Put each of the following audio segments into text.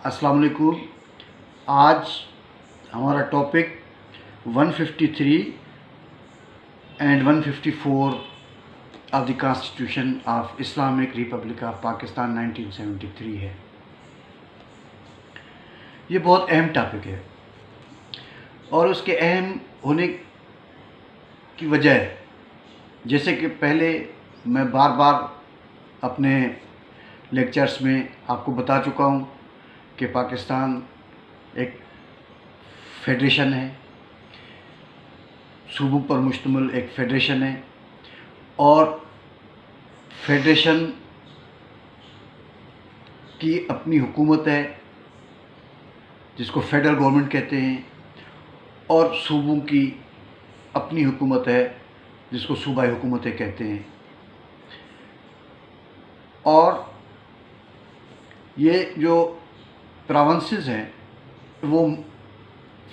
अस्सलाम वालेकुम। आज हमारा topic 153 and 154 of the constitution of Islamic Republic of Pakistan 1973 है। ये बहुत अहम टॉपिक है और उसके अहम होने की वजह, जैसे कि पहले मैं बार बार अपने लेक्चर्स में आपको बता चुका हूँ कि पाकिस्तान एक फेडरेशन है, सूबों पर मुश्तमिल एक फेडरेशन है और फेडरेशन की अपनी हुकूमत है जिसको फेडरल गवर्नमेंट कहते हैं, और सूबों की अपनी हुकूमत है जिसको सूबाई हुकूमतें कहते हैं। और ये जो प्रोविंसेस हैं वो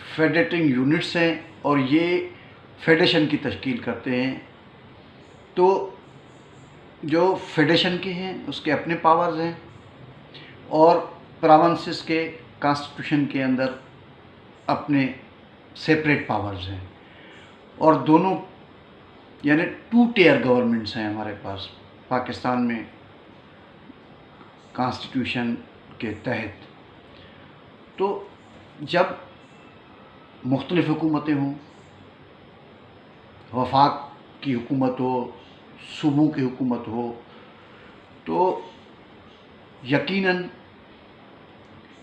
फेडरेटिंग यूनिट्स हैं और ये फेडरेशन की तश्कील करते हैं। तो जो फेडरेशन के हैं उसके अपने पावर्स हैं और प्रोविंसेस के कॉन्स्टिट्यूशन के अंदर अपने सेपरेट पावर्स हैं, और दोनों यानी 2 टियर गवर्नमेंट्स हैं हमारे पास पाकिस्तान में कॉन्स्टिट्यूशन के तहत। तो जब मुख्तलिफ़ हुकूमतें हों, वफाक की हुकूमत हो, सूबों की हुकूमत हो, तो यकीनन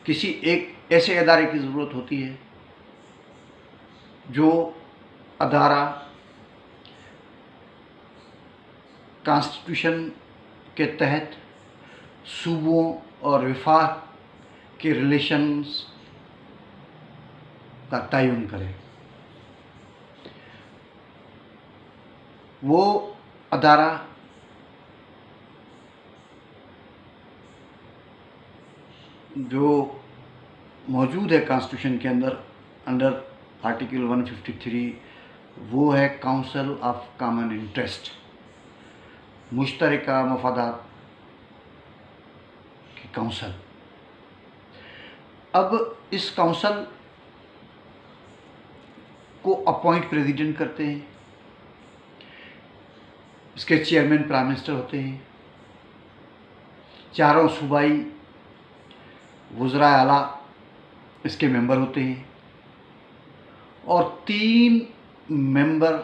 किसी एक ऐसे अदारे की ज़रूरत होती है जो अदारा कॉन्स्टिट्यूशन के तहत सूबों और वफाक के रिलेशंस का तयन करे। वो अदारा जो मौजूद है कॉन्स्टिट्यूशन के अंडर आर्टिकल 153, वो है काउंसिल ऑफ कॉमन इंटरेस्ट, मुश्तरका मफादात की काउंसिल। अब इस काउंसिल को अपॉइंट प्रेसिडेंट करते हैं, इसके चेयरमैन प्राइम मिनिस्टर होते हैं, चारों सूबाई वज़राए आला इसके मेंबर होते हैं और 3 मेंबर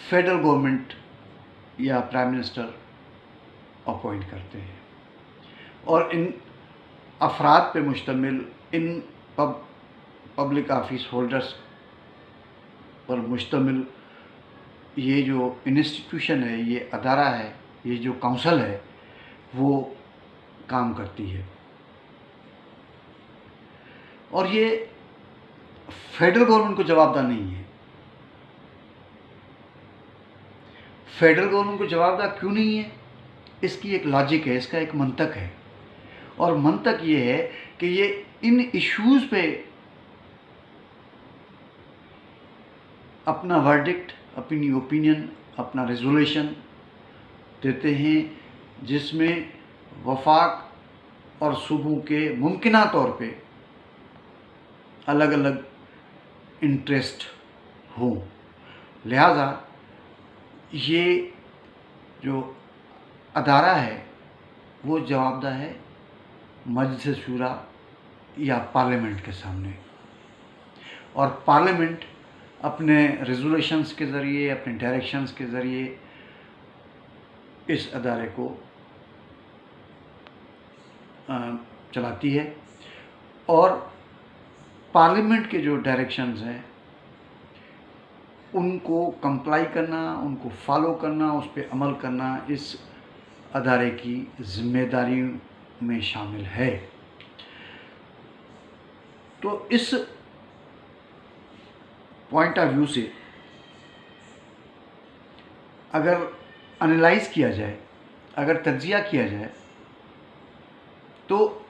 फेडरल गवर्नमेंट या प्राइम मिनिस्टर अपॉइंट करते हैं। और इन अफराद पे मुश्तमिल इन पब्लिक ऑफिस होल्डर्स पर मुश्तमिल ये जो इंस्टीट्यूशन है, ये अदारा है, ये जो काउंसिल है, वो काम करती है। और ये फेडरल गवर्नमेंट को जवाबदार नहीं है। फेडरल गवर्नमेंट को जवाबदार क्यों नहीं है? इसकी एक लॉजिक है, इसका एक मंतक है, और मंतक ये है कि ये इन इश्यूज़ पे अपना वर्डिक्ट, अपनी ओपिनियन, अपना रेजोल्यूशन देते हैं जिसमें वफाक और सूबों के मुमकिना तौर पे अलग अलग इंटरेस्ट हों। लिहाजा ये जो अदारा है वो जवाबदार है मजलिस शूरा या पार्लियामेंट के सामने, और पार्लियामेंट अपने रेजोल्यूशंस के ज़रिए, अपने डायरेक्शंस के ज़रिए इस अदारे को चलाती है। और पार्लियामेंट के जो डायरेक्शंस हैं उनको कंप्लाई करना, उनको फॉलो करना, उस पर अमल करना इस अदारे की ज़िम्मेदारी में शामिल है। तो इस पॉइंट ऑफ व्यू से अगर एनालाइज किया जाए, अगर तज्जिया किया जाए, तो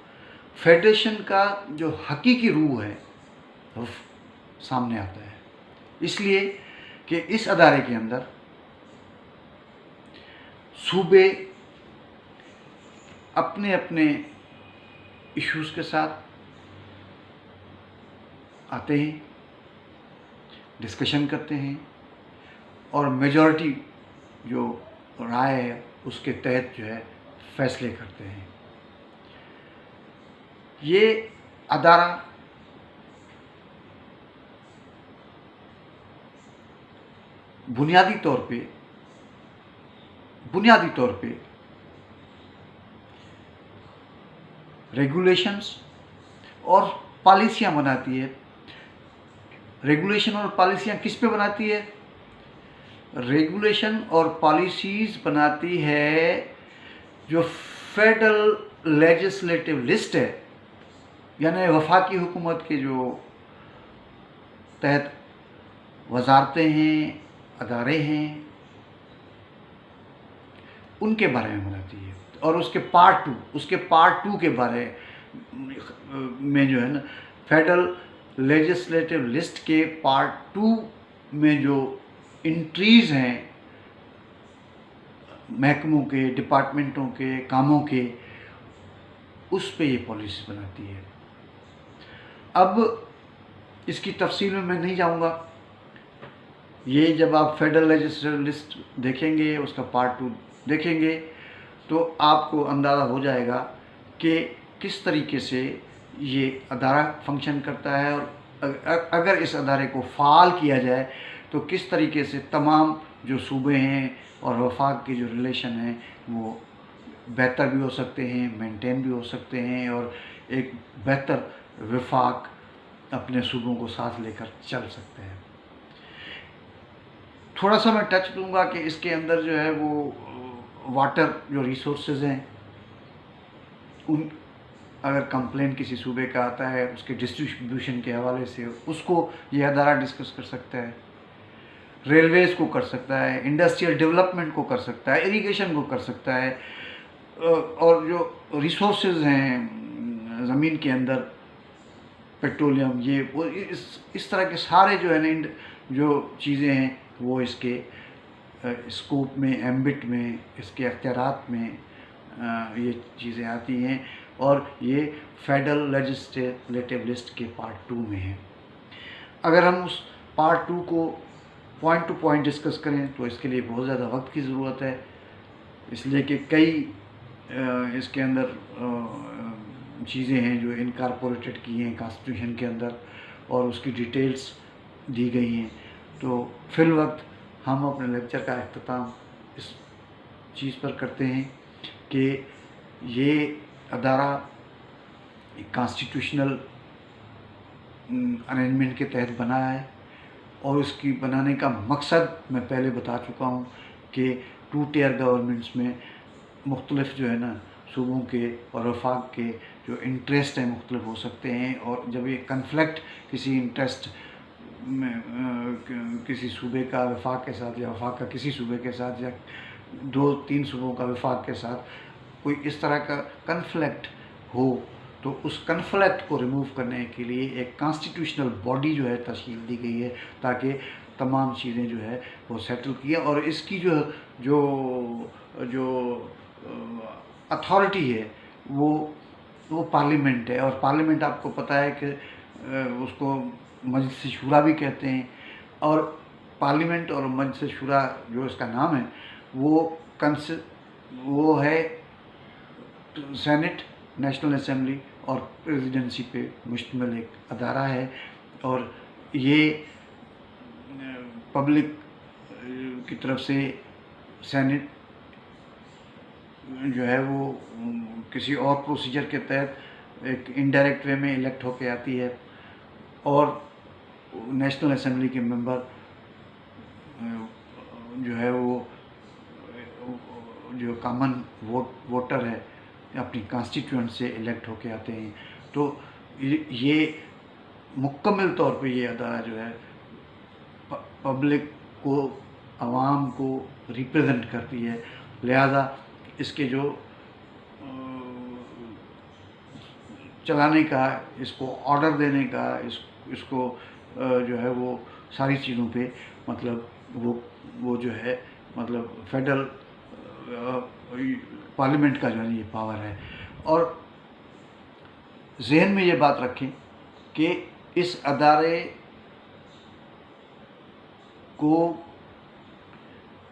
फेडरेशन का जो हकीकी रूह है वो सामने आता है। इसलिए कि इस अदारे के अंदर सूबे अपने अपने इश्यूज़ के साथ आते हैं, डिस्कशन करते हैं और मेजॉरिटी जो राय है उसके तहत जो है फैसले करते हैं। ये अदारा बुनियादी तौर पे रेगुलेशंस और पॉलिसियाँ बनाती है। रेगुलेशन और पॉलिसियाँ किस पे बनाती है? रेगुलेशन और पॉलिसीज़ बनाती है जो फेडरल लेजिस्लेटिव लिस्ट है, यानी वफाकी हुकूमत के जो तहत वजारतें हैं, अदारे हैं, उनके बारे में बनाती है। और उसके पार्ट टू के बारे में जो है ना, फेडरल लेजिस्लेटिव लिस्ट के पार्ट 2 में जो इंट्रीज़ हैं महकमों के, डिपार्टमेंटों के कामों के, उस पे ये पॉलिसी बनाती है। अब इसकी तफसील में मैं नहीं जाऊंगा। ये जब आप फेडरल लेजिस्लेटिव लिस्ट देखेंगे, उसका पार्ट 2 देखेंगे, तो आपको अंदाज़ा हो जाएगा कि किस तरीके से ये अदारा फंक्शन करता है, और अगर इस अदारे को फ़ाल किया जाए तो किस तरीके से तमाम जो सूबे हैं और वफाक के जो रिलेशन हैं वो बेहतर भी हो सकते हैं, मेंटेन भी हो सकते हैं, और एक बेहतर वफाक अपने सूबों को साथ लेकर चल सकते हैं। थोड़ा सा मैं टच दूंगा कि इसके अंदर जो है वो वाटर जो रिसोर्सेज हैं, उन अगर कंप्लेन किसी सूबे का आता है उसके डिस्ट्रीब्यूशन के हवाले से, उसको ये अदारा डिस्कस कर सकता है। रेलवेज़ को कर सकता है, इंडस्ट्रियल डेवलपमेंट को कर सकता है, इरिगेशन को कर सकता है, और जो रिसोर्सेज हैं ज़मीन के अंदर, पेट्रोलियम, ये वो इस तरह के सारे जो है ना जो चीज़ें हैं वो इसके स्कोप में, एम्बिट में, इसके अख्तियारात में ये चीज़ें आती हैं, और ये फेडरल लेजिस्लेटिव लिस्ट के पार्ट 2 में है। अगर हम उस पार्ट 2 को पॉइंट टू पॉइंट डिस्कस करें तो इसके लिए बहुत ज़्यादा वक्त की ज़रूरत है, इसलिए कि कई इसके अंदर चीज़ें हैं जो इनकॉर्पोरेटेड की हैं कॉन्स्टिट्यूशन के अंदर, और उसकी डिटेल्स दी गई हैं। तो फिल वक्त हम अपने लेक्चर का अख्ताम इस चीज़ पर करते हैं कि ये अदारा कॉन्स्टिट्यूशनल अरेंजमेंट के तहत बना है, और उसकी बनाने का मकसद मैं पहले बता चुका हूँ कि 2 टियर गवर्नमेंट्स में मुख्तलिफ जो है ना सूबों के और वफाक के जो इंटरेस्ट हैं मुख्तलिफ हो सकते हैं, और जब ये कन्फ्लिक्ट किसी इंटरेस्ट में किसी सूबे का वफाक के साथ, या वफाक का किसी सूबे के साथ, या 2-3 सूबों का वफाक के साथ कोई इस तरह का कन्फ्लिक्ट हो, तो उस कन्फ्लिक्ट को रिमूव करने के लिए एक कॉन्स्टिट्यूशनल बॉडी जो है तश्कील दी गई है, ताकि तमाम चीज़ें जो है वो सेटल की है। और इसकी जो जो जो अथॉरिटी है वो पार्लियामेंट है, और पार्लियामेंट आपको पता है कि उसको मजलिस शूरा भी कहते हैं, और पार्लियामेंट और मजलिस शूरा जो इसका नाम है वो है सेनेट, नेशनल असेंबली और प्रेसिडेंसी पे मुश्तमिल एक अदारा है, और ये पब्लिक की तरफ से सेनेट जो है वो किसी और प्रोसीजर के तहत एक इनडायरेक्ट वे में इलेक्ट होके आती है, और नेशनल असेंबली के मेंबर जो है वो जो कॉमन वोटर है अपनी कॉन्स्टिट्यूएंट से इलेक्ट होके आते हैं। तो ये मुकम्मल तौर पे ये अदारा जो है पब्लिक को, आवाम को रिप्रेजेंट करती है, लिहाजा इसके जो चलाने का, इसको ऑर्डर देने का, इसको जो है वो सारी चीज़ों पे मतलब वो जो है मतलब फेडरल पार्लियामेंट का जो है ये पावर है। और जहन में ये बात रखें कि इस अदारे को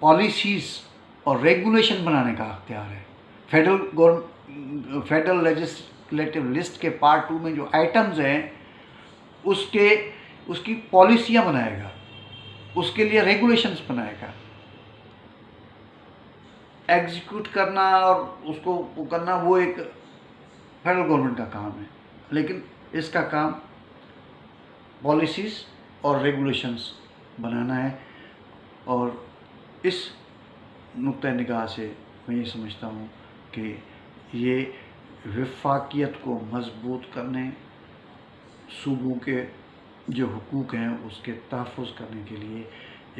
पॉलिसीज़ और रेगुलेशन बनाने का अख्तियार है। फेडरल लेजिस्लेटिव लिस्ट के पार्ट 2 में जो आइटम्स हैं उसकी पॉलिसियाँ बनाएगा, उसके लिए रेगुलेशंस बनाएगा। एग्जीक्यूट करना और उसको करना वो एक फेडरल गवर्नमेंट का काम है, लेकिन इसका काम पॉलिसीज़ और रेगुलेशंस बनाना है। और इस नुक्ते निगाह से मैं ये समझता हूँ कि ये वफाकियत को मजबूत करने, सूबों के जो हुकूक हैं उसके तहफ़्फ़ुज़ करने के लिए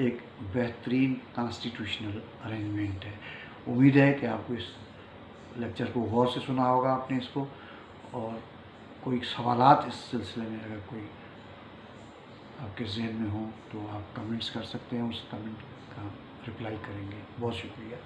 एक बेहतरीन कॉन्स्टिट्यूशनल अरेंजमेंट है। उम्मीद है कि आपको इस लेक्चर को गौर से सुना होगा आपने इसको, और कोई सवालात इस सिलसिले में अगर कोई आपके जहन में हो तो आप कमेंट्स कर सकते हैं, उस कमेंट का रिप्लाई करेंगे। बहुत शुक्रिया।